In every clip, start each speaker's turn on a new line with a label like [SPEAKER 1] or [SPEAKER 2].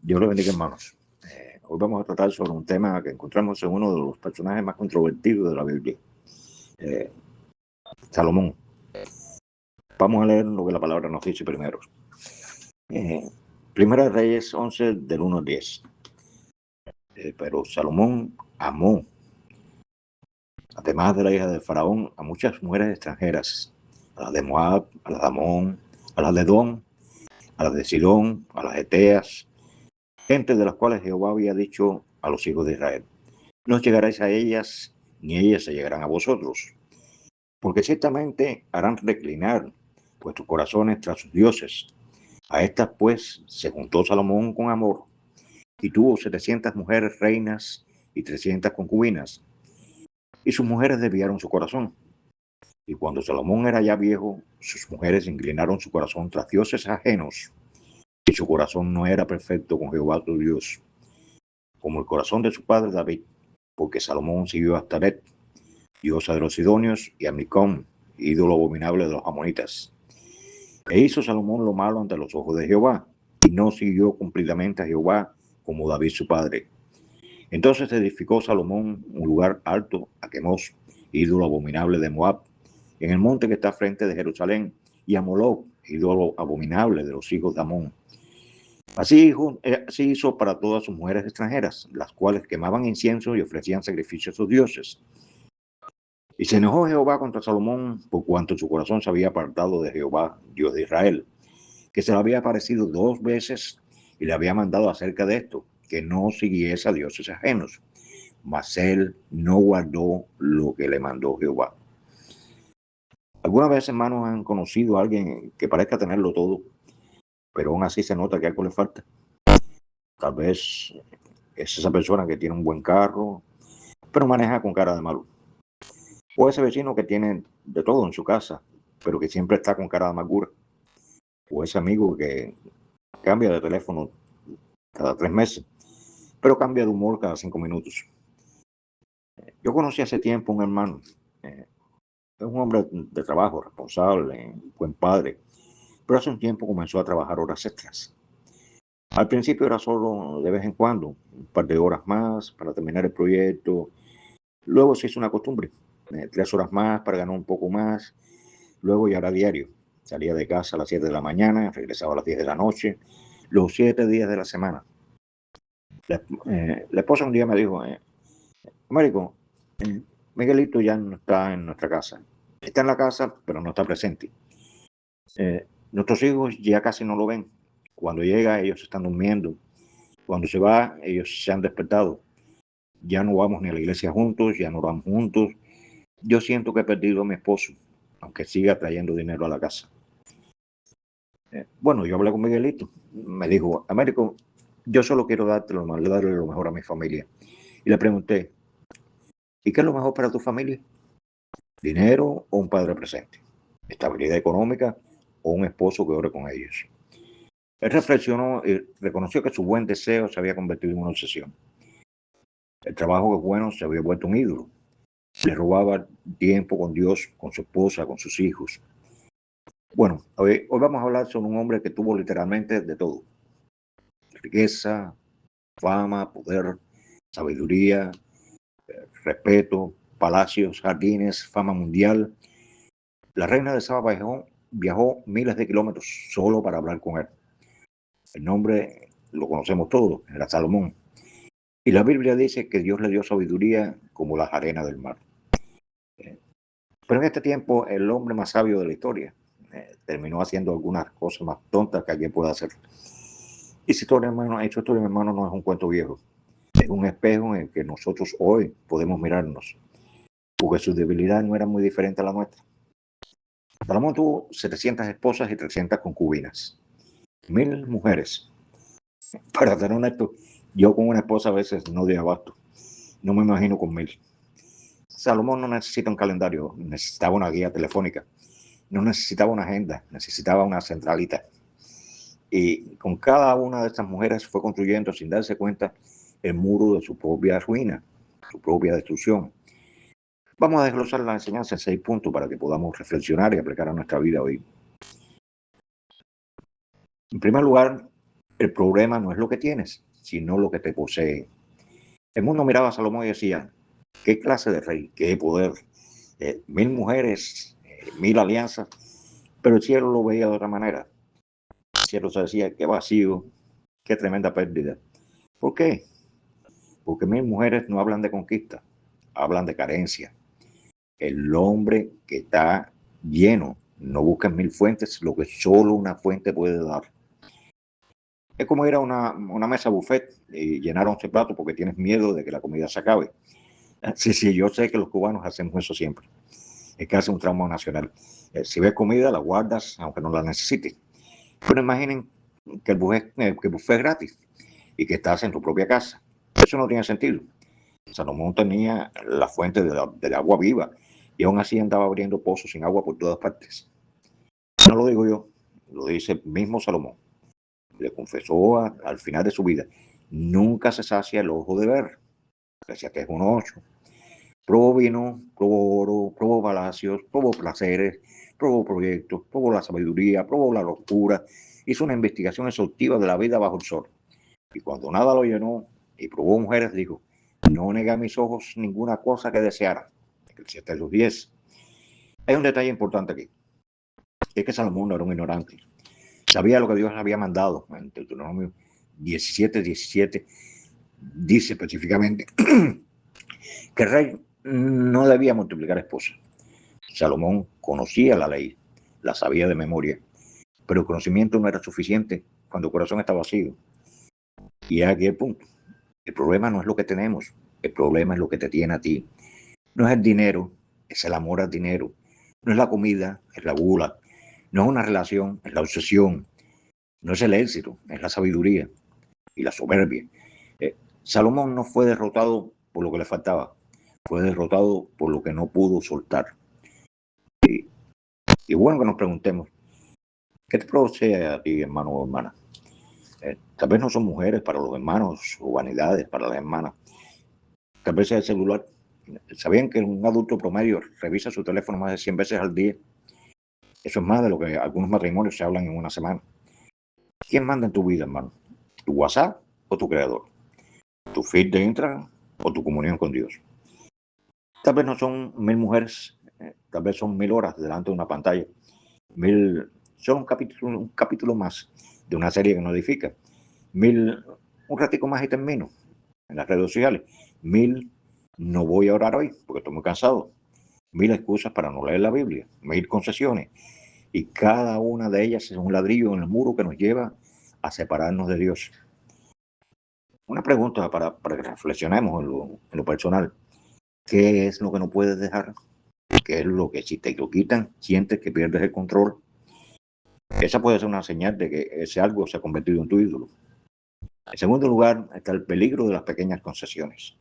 [SPEAKER 1] Dios lo bendiga, hermanos. Hoy vamos a tratar sobre un tema que encontramos en uno de los personajes más controvertidos de la Biblia, eh, Salomón. Vamos a leer lo que la palabra nos dice primero. Primera de Reyes 11, del 1 al 10. Pero Salomón amó, además de la hija de Faraón, a muchas mujeres extranjeras, a las de Moab, a las de Amón, a las de Edom, a las de Sidón, a las eteas, gente de las cuales Jehová había dicho a los hijos de Israel: no llegaréis a ellas, ni ellas se llegarán a vosotros, porque ciertamente harán reclinar vuestros corazones tras sus dioses. A estas pues se juntó Salomón con amor, y tuvo 700 mujeres reinas y 300 concubinas, y sus mujeres desviaron su corazón. Y cuando Salomón era ya viejo, sus mujeres inclinaron su corazón tras dioses ajenos, y su corazón no era perfecto con Jehová tu Dios, como el corazón de su padre David, porque Salomón siguió a Astaret, diosa de los sidonios, y a Micón, ídolo abominable de los amonitas. E hizo Salomón lo malo ante los ojos de Jehová, y no siguió cumplidamente a Jehová como David su padre. Entonces edificó Salomón un lugar alto a Quemos, ídolo abominable de Moab, en el monte que está frente de Jerusalén, y a Moloc, ídolo abominable de los hijos de Amón. Así hizo para todas sus mujeres extranjeras, las cuales quemaban incienso y ofrecían sacrificios a sus dioses. Y se enojó Jehová contra Salomón por cuanto su corazón se había apartado de Jehová, Dios de Israel, que se le había aparecido 2 veces y le había mandado acerca de esto, que no siguiese a dioses ajenos. Mas él no guardó lo que le mandó Jehová. ¿Alguna vez, hermanos, han conocido a alguien que parezca tenerlo todo, pero aún así se nota que algo le falta? Tal vez es esa persona que tiene un buen carro, pero maneja con cara de malo. O ese vecino que tiene de todo en su casa, pero que siempre está con cara de amargura. O ese amigo que cambia de teléfono cada 3 meses, pero cambia de humor cada 5 minutos. Yo conocí hace tiempo un hermano, es un hombre de trabajo, responsable, buen padre, pero hace un tiempo comenzó a trabajar horas extras. Al principio era solo de vez en cuando, un par de horas más para terminar el proyecto. Luego se hizo una costumbre, 3 horas más para ganar un poco más. Luego ya era diario. Salía de casa a las 7 de la mañana, regresaba a las 10 de la noche, los 7 días de la semana. La esposa un día me dijo: Américo, Miguelito ya no está en nuestra casa. Está en la casa, pero no está presente. Nuestros hijos ya casi no lo ven. Cuando llega, ellos están durmiendo. Cuando se va, ellos se han despertado. Ya no vamos ni a la iglesia juntos, ya no vamos juntos. Yo siento que he perdido a mi esposo, aunque siga trayendo dinero a la casa. Bueno, yo hablé con Miguelito. Me dijo: Américo, yo solo quiero darle lo mejor a mi familia. Y le pregunté: ¿y qué es lo mejor para tu familia? ¿Dinero o un padre presente? ¿Estabilidad económica o un esposo que ore con ellos? Él reflexionó y reconoció que su buen deseo se había convertido en una obsesión. El trabajo que es bueno se había vuelto un ídolo. Le robaba tiempo con Dios, con su esposa, con sus hijos. Bueno, hoy vamos a hablar sobre un hombre que tuvo literalmente de todo: riqueza, fama, poder, sabiduría, respeto, palacios, jardines, fama mundial. La reina de Saba viajó miles de kilómetros solo para hablar con él. El nombre lo conocemos todos, era Salomón. Y la Biblia dice que Dios le dio sabiduría como las arenas del mar. Pero en este tiempo, el hombre más sabio de la historia terminó haciendo algunas cosas más tontas que alguien pueda hacer. Y esta historia, hermano, no es un cuento viejo. Es un espejo en el que nosotros hoy podemos mirarnos, porque su debilidad no era muy diferente a la nuestra. Salomón tuvo 700 esposas y 300 concubinas, 1000 mujeres. Para ser honesto, yo con una esposa a veces no doy abasto. No me imagino con 1000. Salomón no necesita un calendario, necesitaba una guía telefónica. No necesitaba una agenda, necesitaba una centralita. Y con cada una de estas mujeres fue construyendo, sin darse cuenta, el muro de su propia ruina, su propia destrucción. Vamos a desglosar la enseñanza en 6 puntos para que podamos reflexionar y aplicar a nuestra vida hoy. En primer lugar, El problema no es lo que tienes, sino lo que te posee. El mundo miraba a Salomón y decía, ¿qué clase de rey? ¿Qué poder? 1000 mujeres, 1000 alianzas, pero el cielo lo veía de otra manera. El cielo se decía, qué vacío, qué tremenda pérdida. ¿Por qué? Porque 1000 mujeres no hablan de conquista, hablan de carencia. El hombre que está lleno no busca en 1000 fuentes lo que solo una fuente puede dar. Es como ir a una mesa buffet y llenar 11 platos porque tienes miedo de que la comida se acabe. Sí, sí, yo sé que los cubanos hacemos eso siempre. Es casi un trauma nacional. Si ves comida, la guardas aunque no la necesites. Pero imaginen que el buffet es gratis y que estás en tu propia casa. Eso no tiene sentido. Salomón tenía la fuente del agua viva y aún así andaba abriendo pozos sin agua por todas partes. No lo digo yo, lo dice el mismo Salomón. Le confesó al final de su vida, nunca se sacia el ojo de ver. Decía que es un 8. Probó vino, probó oro, probó palacios, probó placeres, probó proyectos, probó la sabiduría, probó la locura. Hizo una investigación exhaustiva de la vida bajo el sol. Y cuando nada lo llenó y probó mujeres, dijo, no negué a mis ojos ninguna cosa que deseara. El 7 de los 10. Hay un detalle importante aquí. Es que Salomón no era un ignorante. Sabía lo que Dios había mandado. En Deuteronomio 17:17 dice específicamente que el rey no debía multiplicar esposas. Salomón conocía la ley, la sabía de memoria, pero el conocimiento no era suficiente cuando el corazón está vacío. Y aquí el punto. El problema no es lo que tenemos, el problema es lo que te tiene a ti. No es el dinero, es el amor al dinero. No es la comida, es la gula. No es una relación, es la obsesión. No es el éxito, es la sabiduría y la soberbia. Salomón no fue derrotado por lo que le faltaba, fue derrotado por lo que no pudo soltar. Y bueno que nos preguntemos, ¿qué te produce a ti, hermano o hermana? Tal vez no son mujeres para los hermanos o vanidades para las hermanas. Tal vez sea el celular. ¿Sabían que un adulto promedio revisa su teléfono más de 100 veces al día? Eso es más de lo que algunos matrimonios se hablan en una semana. ¿Quién manda en tu vida, hermano? ¿Tu WhatsApp o tu creador? ¿Tu feed de Instagram o tu comunión con Dios? Tal vez no son 1000 mujeres, tal vez son 1000 horas delante de una pantalla. 1000 son un capítulo más de una serie que nos edifica. 1000, un ratico más y termino en las redes sociales. 1000, no voy a orar hoy porque estoy muy cansado. 1000 excusas para no leer la Biblia. 1000 concesiones. Y cada una de ellas es un ladrillo en el muro que nos lleva a separarnos de Dios. Una pregunta para que reflexionemos en lo personal. ¿Qué es lo que no puedes dejar? ¿Qué es lo que si te lo quitan, sientes que pierdes el control? Esa puede ser una señal de que ese algo se ha convertido en tu ídolo. En segundo lugar, está el peligro de las pequeñas concesiones.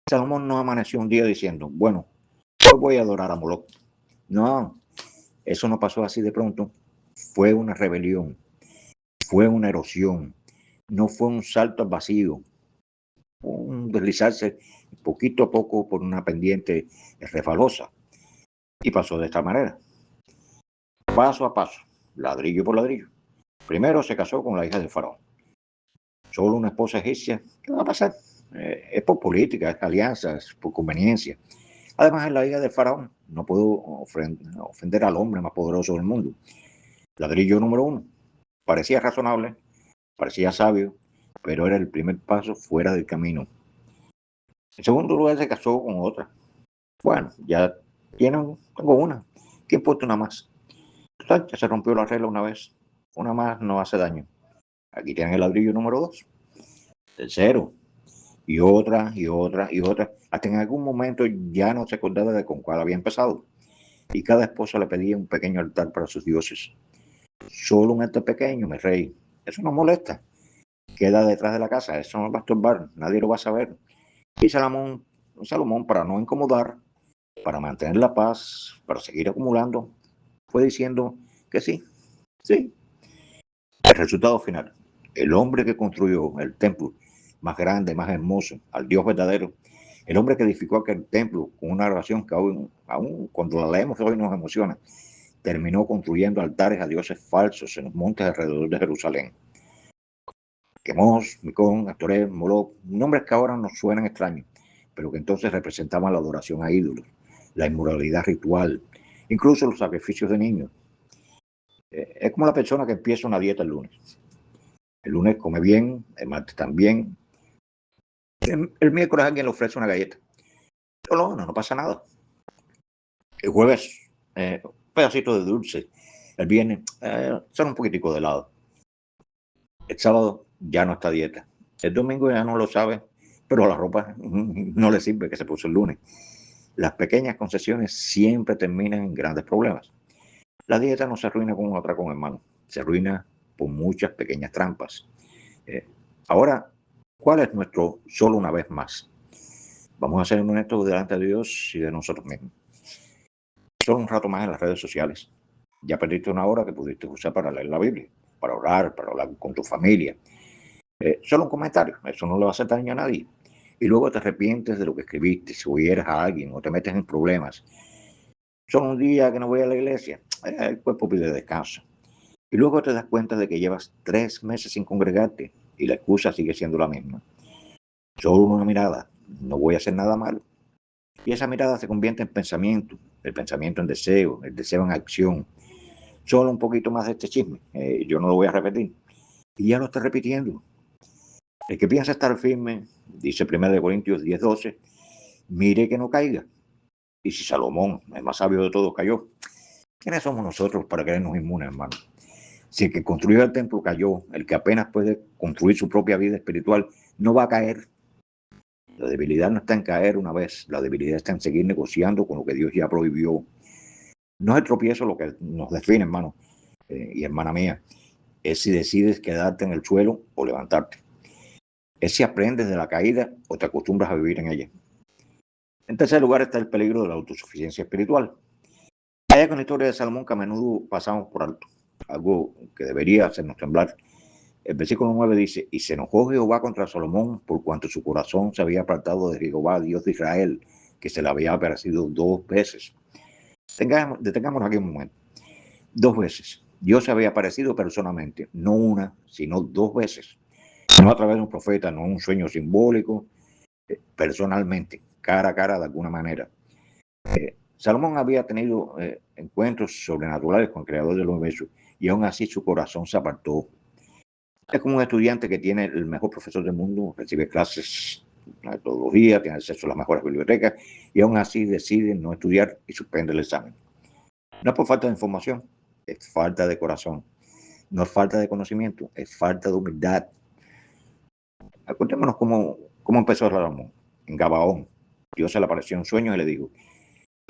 [SPEAKER 1] Salomón no amaneció un día diciendo, bueno, hoy voy a adorar a Moloch. No, eso no pasó así de pronto. Fue una rebelión, fue una erosión, no fue un salto al vacío, un deslizarse poquito a poco por una pendiente resbalosa. Y pasó de esta manera, paso a paso, ladrillo por ladrillo. Primero se casó con la hija de Faraón. Solo una esposa egipcia, ¿qué va a pasar? Es por política, es alianza, es por conveniencia. Además, es la hija del faraón. No puedo ofender al hombre más poderoso del mundo. Ladrillo número 1. Parecía razonable, parecía sabio, pero era el primer paso fuera del camino. En segundo lugar, se casó con otra. Bueno, ya tengo una. ¿Qué importa una más? Total, ya se rompió la regla una vez. Una más no hace daño. Aquí tienen el ladrillo número 2. Tercero, y otra, y otra, y otra. Hasta en algún momento ya no se acordaba de con cuál había empezado. Y cada esposa le pedía un pequeño altar para sus dioses. Solo un altar pequeño, mi rey. Eso no molesta. Queda detrás de la casa, eso no va a estorbar, nadie lo va a saber. Y Salomón, para no incomodar, para mantener la paz, para seguir acumulando, fue diciendo que sí, sí. El resultado final, el hombre que construyó el templo más grande, más hermoso, al Dios verdadero, el hombre que edificó aquel templo con una oración que aún cuando la leemos hoy nos emociona, terminó construyendo altares a dioses falsos en los montes alrededor de Jerusalén. Quemos, Micón, Astoré, Moloch, nombres que ahora nos suenan extraños, pero que entonces representaban la adoración a ídolos, la inmoralidad ritual, incluso los sacrificios de niños. Es como la persona que empieza una dieta el lunes. El lunes come bien, el martes también. El miércoles alguien le ofrece una galleta. No pasa nada. El jueves, un pedacito de dulce. El viernes, solo un poquitico de helado. El sábado ya no está a dieta. El domingo ya no lo sabe, pero a la ropa no le sirve que se puso el lunes. Las pequeñas concesiones siempre terminan en grandes problemas. La dieta no se arruina con un atracón, hermano. Se arruina por muchas pequeñas trampas. Ahora, ¿cuál es nuestro solo una vez más? Vamos a ser honestos delante de Dios y de nosotros mismos. Solo un rato más en las redes sociales. Ya perdiste una hora que pudiste usar para leer la Biblia, para orar con tu familia. Solo un comentario, eso no le va a hacer daño a nadie. Y luego te arrepientes de lo que escribiste, si oyeras a alguien o te metes en problemas. Solo un día que no voy a la iglesia, el cuerpo pide descanso. Y luego te das cuenta de que llevas 3 meses sin congregarte y la excusa sigue siendo la misma. Solo una mirada, no voy a hacer nada malo. Y esa mirada se convierte en pensamiento, el pensamiento en deseo, el deseo en acción. Solo un poquito más de este chisme, yo no lo voy a repetir. Y ya lo estoy repitiendo. El que piensa estar firme, dice 1 Corintios 10:12, mire que no caiga. Y si Salomón, el más sabio de todos, cayó, ¿quiénes somos nosotros para creernos inmunes, hermano? Si el que construyó el templo cayó, el que apenas puede construir su propia vida espiritual no va a caer. La debilidad no está en caer una vez, la debilidad está en seguir negociando con lo que Dios ya prohibió. No es el tropiezo lo que nos define, hermano y hermana mía, es si decides quedarte en el suelo o levantarte. Es si aprendes de la caída o te acostumbras a vivir en ella. En tercer lugar está el peligro de la autosuficiencia espiritual. Hay con la historia de Salomón que a menudo pasamos por alto, algo que debería hacernos temblar. El versículo 9 dice, y se enojó Jehová contra Salomón por cuanto su corazón se había apartado de Jehová, Dios de Israel, que se le había aparecido 2 veces. Detengámonos aquí un momento. 2 veces. Dios se había aparecido personalmente, no una, sino 2 veces. No a través de un profeta, no un sueño simbólico, personalmente, cara a cara de alguna manera. Salomón había tenido encuentros sobrenaturales con el creador del universo y aún así su corazón se apartó. Es como un estudiante que tiene el mejor profesor del mundo, recibe clases todos los días, tiene acceso a las mejores bibliotecas y aún así decide no estudiar y suspende el examen. No es por falta de información, es falta de corazón. No es falta de conocimiento, es falta de humildad. Acordémonos cómo empezó Salomón en Gabaón. Dios se le apareció en sueños y le dijo,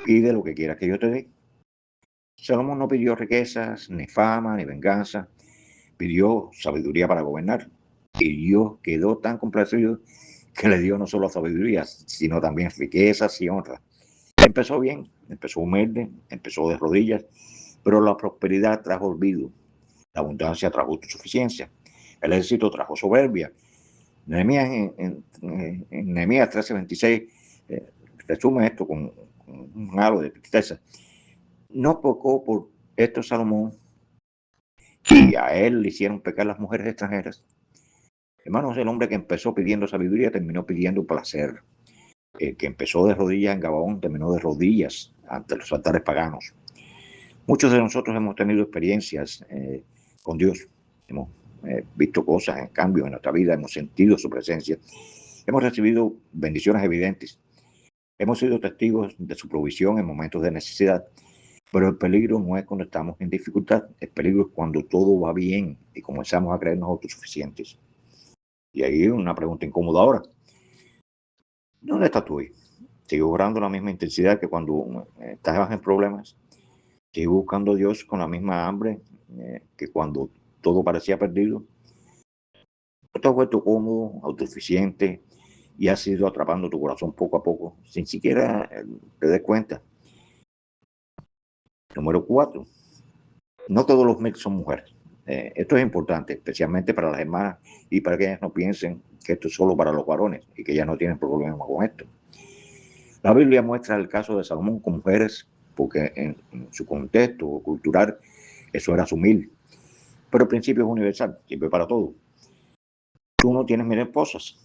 [SPEAKER 1] pide lo que quieras que yo te dé. Salomón no pidió riquezas, ni fama, ni venganza. Pidió sabiduría para gobernar. Y Dios quedó tan complacido que le dio no solo sabiduría, sino también riquezas y honra. Empezó bien, empezó humilde, empezó de rodillas, pero la prosperidad trajo olvido, la abundancia trajo autosuficiencia, el éxito trajo soberbia. Nehemías en Nehemías 13:26 resume esto con un halo de tristeza. No pecó por esto Salomón y a él le hicieron pecar las mujeres extranjeras. Hermanos, el hombre que empezó pidiendo sabiduría terminó pidiendo placer. El que empezó de rodillas en Gabaón terminó de rodillas ante los altares paganos. Muchos de nosotros hemos tenido experiencias con Dios. Hemos visto cosas en cambio en nuestra vida, hemos sentido su presencia. Hemos recibido bendiciones evidentes. Hemos sido testigos de su provisión en momentos de necesidad. Pero el peligro no es cuando estamos en dificultad. El peligro es cuando todo va bien y comenzamos a creernos autosuficientes. Y ahí una pregunta incómoda ahora. ¿Dónde estás tú hoy? ¿Sigues orando la misma intensidad que cuando estás en problemas? ¿Sigues buscando a Dios con la misma hambre que cuando todo parecía perdido? ¿No te has vuelto cómodo, autosuficiente y has ido atrapando tu corazón poco a poco sin siquiera te des cuenta? Número 4. No todos los mix son mujeres. Esto es importante, especialmente para las hermanas y para que ellas no piensen que esto es solo para los varones y que ellas no tienen problema con esto. La Biblia muestra el caso de Salomón con mujeres porque en su contexto cultural eso era asumir. Pero el principio es universal, sirve para todo. tú no tienes 1000 esposas.